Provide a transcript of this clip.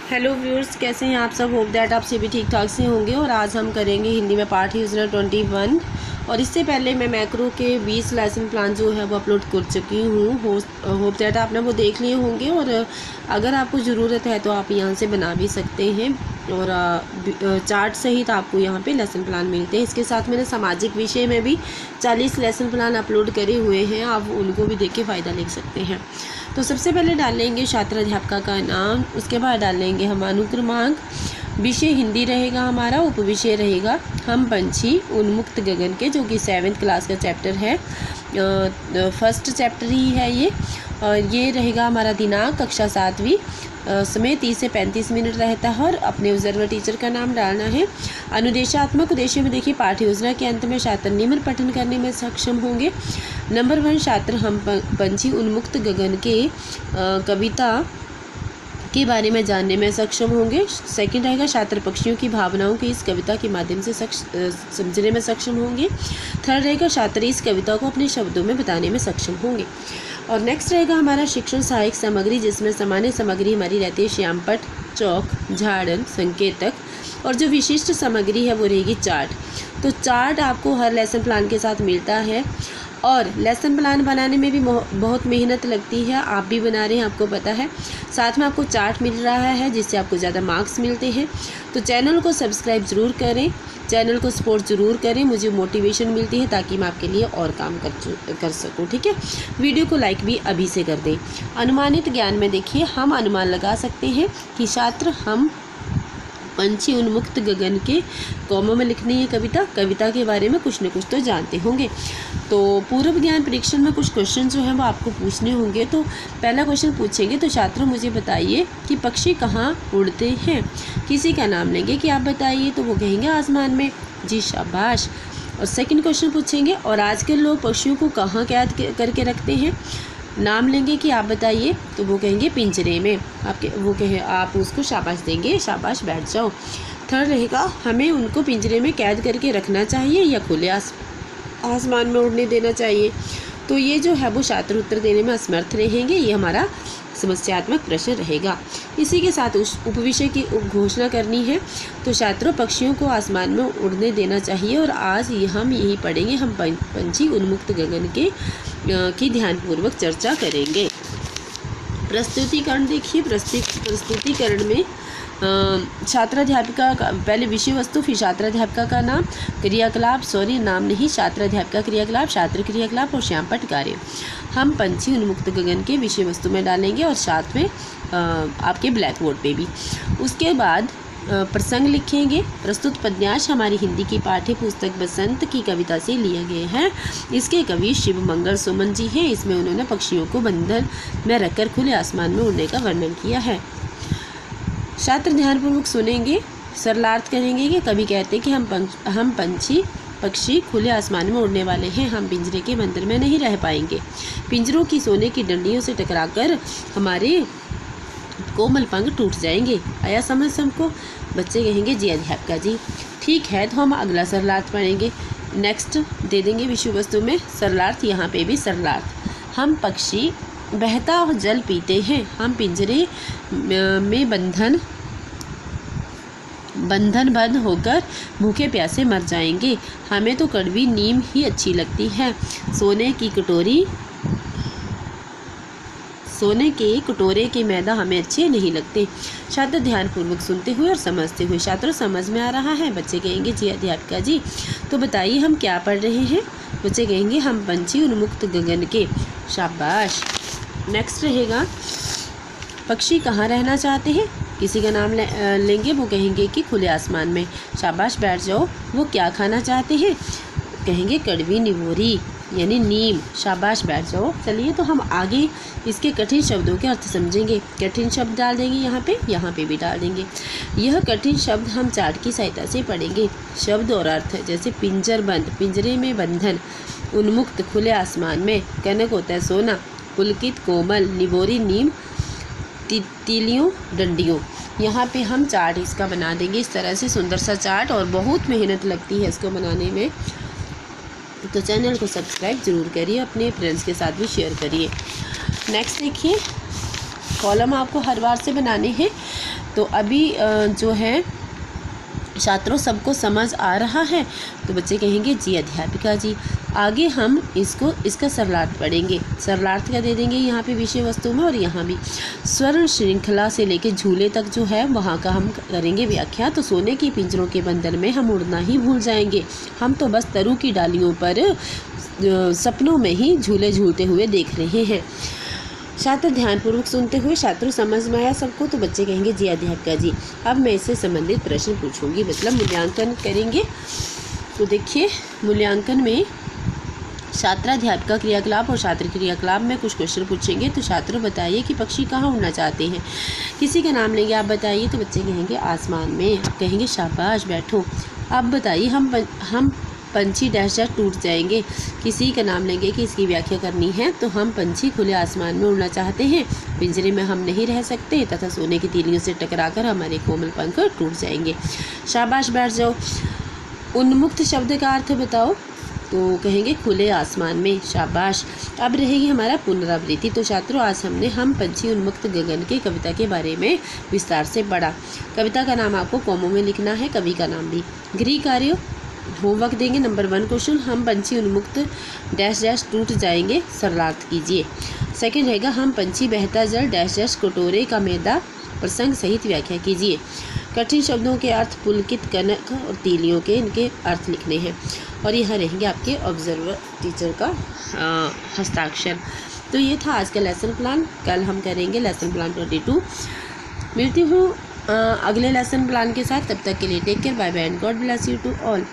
Hello viewers, कैसे हैं आप सब। होप दैट आप सभी ठीक ठाक से होंगे। और आज हम करेंगे हिंदी में पाठ यूजर 21। और इससे पहले मैं मैक्रो के 20 लेसन प्लान जो है वो अपलोड कर चुकी हूँ। होप दैट आपने वो देख लिए होंगे। और अगर आपको ज़रूरत है तो आप यहाँ से बना भी सकते हैं। और चार्ट सहित आपको यहाँ पे लेसन प्लान मिलते हैं। इसके साथ मैंने सामाजिक विषय में भी 40 लेसन प्लान अपलोड करे हुए हैं, आप उनको भी देख के फ़ायदा ले सकते हैं। तो सबसे पहले डालेंगे छात्र अध्यापका का नाम, उसके बाद डालेंगे हम अनुक्रमांक, विषय हिंदी रहेगा हमारा, उपविषय रहेगा हम पंछी उन्मुक्त गगन के, जो कि 7th क्लास का चैप्टर है, फर्स्ट चैप्टर ही है ये। और ये रहेगा हमारा दिनांक कक्षा 7वीं, समय 30 से 35 मिनट रहता है। और अपने ऑब्जर्वर टीचर का नाम डालना है। अनुदेशात्मक उद्देश्य में देखिए, पाठ्य योजना के अंत में छात्र निम्न पठन करने में सक्षम होंगे। नंबर 1, छात्र हम पंछी उन्मुक्त गगन के कविता के बारे में जानने में सक्षम होंगे। सेकंड रहेगा, छात्र पक्षियों की भावनाओं की इस कविता के माध्यम से समझने में सक्षम होंगे। थर्ड रहेगा, छात्र इस कविता को अपने शब्दों में बताने में सक्षम होंगे। और नेक्स्ट रहेगा हमारा शिक्षण सहायक सामग्री, जिसमें सामान्य सामग्री हमारी रहती है श्यामपट्ट, चौक, झाड़न, संकेतक। और जो विशिष्ट सामग्री है वो रहेगी चार्ट। तो चार्ट आपको हर लेसन प्लान के साथ मिलता है। और लेसन प्लान बनाने में भी बहुत मेहनत लगती है, आप भी बना रहे हैं, आपको पता है। साथ में आपको चार्ट मिल रहा है, जिससे आपको ज़्यादा मार्क्स मिलते हैं। तो चैनल को सब्सक्राइब ज़रूर करें, चैनल को सपोर्ट ज़रूर करें, मुझे मोटिवेशन मिलती है ताकि मैं आपके लिए और काम कर सकूं। ठीक है, वीडियो को लाइक भी अभी से कर दें। अनुमानित ज्ञान में देखिए, हम अनुमान लगा सकते हैं कि छात्र हम पंछी उन्मुक्त गगन के कॉमों में लिखनी है कविता के बारे में कुछ न कुछ तो जानते होंगे। तो पूर्व ज्ञान परीक्षण में कुछ क्वेश्चन जो हैं वो आपको पूछने होंगे। तो पहला क्वेश्चन पूछेंगे, तो छात्रों मुझे बताइए कि पक्षी कहाँ उड़ते हैं। किसी का नाम लेंगे कि आप बताइए, तो वो कहेंगे आसमान में। जी शाबाश। और सेकंड क्वेश्चन पूछेंगे, और आजकल लोग पक्षियों को कहाँ कैद करके रखते हैं। नाम लेंगे कि आप बताइए, तो वो कहेंगे पिंजरे में। आप उसको शाबाश देंगे, शाबाश बैठ जाओ। थर्ड रहेगा, हमें उनको पिंजरे में कैद करके रखना चाहिए या खुले आसमान में उड़ने देना चाहिए। तो ये जो है वो छात्र उत्तर देने में असमर्थ रहेंगे, ये हमारा समस्यात्मक प्रश्न रहेगा। इसी के साथ उस उपविषय की घोषणा करनी है। तो छात्रों पक्षियों को आसमान में उड़ने देना चाहिए। और आज हम यही पढ़ेंगे, हम पंछी उन्मुक्त गगन की ध्यानपूर्वक चर्चा करेंगे। प्रस्तुतिकरण देखिए, प्रस्तुतिकरण में छात्राध्यापिका का पहले विषय वस्तु, फिर छात्राध्यापिका का नाम, क्रियाकलाप, नाम नहीं, छात्राध्यापिका क्रियाकलाप, छात्र क्रियाकलाप और श्यामपट्ट कार्य हम पंछी उन्मुक्त गगन के विषय वस्तु में डालेंगे। और साथ में आपके ब्लैक बोर्ड पे भी। उसके बाद प्रसंग लिखेंगे। प्रस्तुत पद्यांश हमारी हिंदी की पाठ्य पुस्तक बसंत की कविता से लिए गए हैं। इसके कवि शिव मंगल सुमन जी हैं। इसमें उन्होंने पक्षियों को बंधन में रखकर खुले आसमान में उड़ने का वर्णन किया है। छात्र ध्यानपूर्वक सुनेंगे, सरलार्थ करेंगे कि कवि कहते हैं कि हम पक्षी खुले आसमान में उड़ने वाले हैं, हम पिंजरे के बंधन में नहीं रह पाएंगे। पिंजरों की सोने की डंडियों से टकराकर हमारे कोमल पंख टूट जाएंगे। आया समझ सबको। बच्चे कहेंगे जी अध्यापिका जी। ठीक है, तो हम अगला सरलार्थ पढ़ेंगे। नेक्स्ट दे देंगे विषय वस्तु में सरलार्थ, यहाँ पे भी सरलार्थ। हम पक्षी बहता जल पीते हैं, हम पिंजरे में बंधनबद्ध होकर भूखे प्यासे मर जाएंगे। हमें तो कड़वी नीम ही अच्छी लगती है, सोने के कटोरे के मैदा हमें अच्छे नहीं लगते। छात्र ध्यानपूर्वक सुनते हुए और समझते हुए। छात्रों समझ में आ रहा है। बच्चे कहेंगे जी अध्यापिका जी। तो बताइए हम क्या पढ़ रहे हैं। बच्चे कहेंगे हम पंछी उन्मुक्त गगन के। शाबाश। नेक्स्ट रहेगा, पक्षी कहाँ रहना चाहते हैं। किसी का नाम लेंगे, वो कहेंगे कि खुले आसमान में। शाबाश बैठ जाओ। वो क्या खाना चाहते हैं, कहेंगे कड़वी निवोरी यानी नीम। शाबाश बैठ जाओ। चलिए, तो हम आगे इसके कठिन शब्दों के अर्थ समझेंगे। कठिन शब्द डाल देंगे यहाँ पे भी डाल देंगे। यह कठिन शब्द हम चार्ट की सहायता से पढ़ेंगे। शब्द और अर्थ जैसे पिंजरबंद, पिंजरे में बंधन, उन्मुक्त, खुले आसमान में, कनक होता है सोना, पुलकित कोमल, निवोरी नीम, तीलियों डंडियों। यहाँ पे हम चार्ट इसका बना देंगे इस तरह से, सुंदर सा चार्ट। और बहुत मेहनत लगती है इसको बनाने में। तो चैनल को सब्सक्राइब ज़रूर करिए, अपने फ्रेंड्स के साथ भी शेयर करिए। नेक्स्ट देखिए, कॉलम आपको हर बार से बनाने हैं। तो अभी जो है छात्रों सबको समझ आ रहा है? तो बच्चे कहेंगे जी अध्यापिका जी। आगे हम इसका सरलार्थ पढ़ेंगे। सरलार्थ क्या दे देंगे यहाँ पे विषय वस्तु में, और यहाँ भी स्वर्ण श्रृंखला से लेकर झूले तक जो है वहाँ का हम करेंगे व्याख्या। तो सोने के पिंजरों के बंधन में हम उड़ना ही भूल जाएंगे, हम तो बस तरु की डालियों पर सपनों में ही झूले झूलते हुए देख रहे हैं। छात्र ध्यानपूर्वक सुनते हुए, छात्रों समझ में आया सबको? तो बच्चे कहेंगे जी अध्यापिका जी। अब मैं इससे संबंधित प्रश्न पूछूंगी, मतलब मूल्यांकन करेंगे। तो देखिए, मूल्यांकन में छात्राध्यापिका क्रियाकलाप और छात्र क्रियाकलाप में कुछ क्वेश्चन पूछेंगे। तो छात्रों बताइए कि पक्षी कहाँ उड़ना चाहते हैं? किसी का नाम लेंगे, आप बताइए। तो बच्चे कहेंगे आसमान में। आप कहेंगे शाबाश, बैठो। अब बताइए, हम पंछी डैश डैश टूट जाएंगे। किसी का नाम लेंगे कि इसकी व्याख्या करनी है। तो हम पंछी खुले आसमान में उड़ना चाहते हैं, पिंजरे में हम नहीं रह सकते तथा सोने की तीलियों से टकराकर हमारे कोमल पंख टूट जाएंगे। शाबाश, बैठ जाओ। उन्मुक्त शब्द का अर्थ बताओ। तो कहेंगे खुले आसमान में। शाबाश। अब रहेगी हमारा पुनरावृत्ति। तो छात्रों, आज हमने हम पंछी उन्मुक्त गगन के कविता के बारे में विस्तार से पढ़ा। कविता का नाम आपको कॉमों में लिखना है, कवि का नाम भी। गृह कार्य होमवर्क देंगे। नंबर 1 क्वेश्चन, हम पंछी उन्मुक्त डैश डैश टूट जाएंगे, सरलार्थ कीजिए। सेकंड रहेगा, हम पंछी बहता जल डैश डैश कटोरे का मैदा, प्रसंग सहित व्याख्या कीजिए। कठिन शब्दों के अर्थ, पुलकित, कनक और तीलियों के इनके अर्थ लिखने हैं। और यहाँ रहेंगे आपके ऑब्जर्वर टीचर का हस्ताक्षर। तो ये था आज का लेसन प्लान। कल हम करेंगे लेसन प्लान 22। मिलती हूँ अगले लेसन प्लान के साथ। तब तक के लिए take care, bye bye and God bless you to all.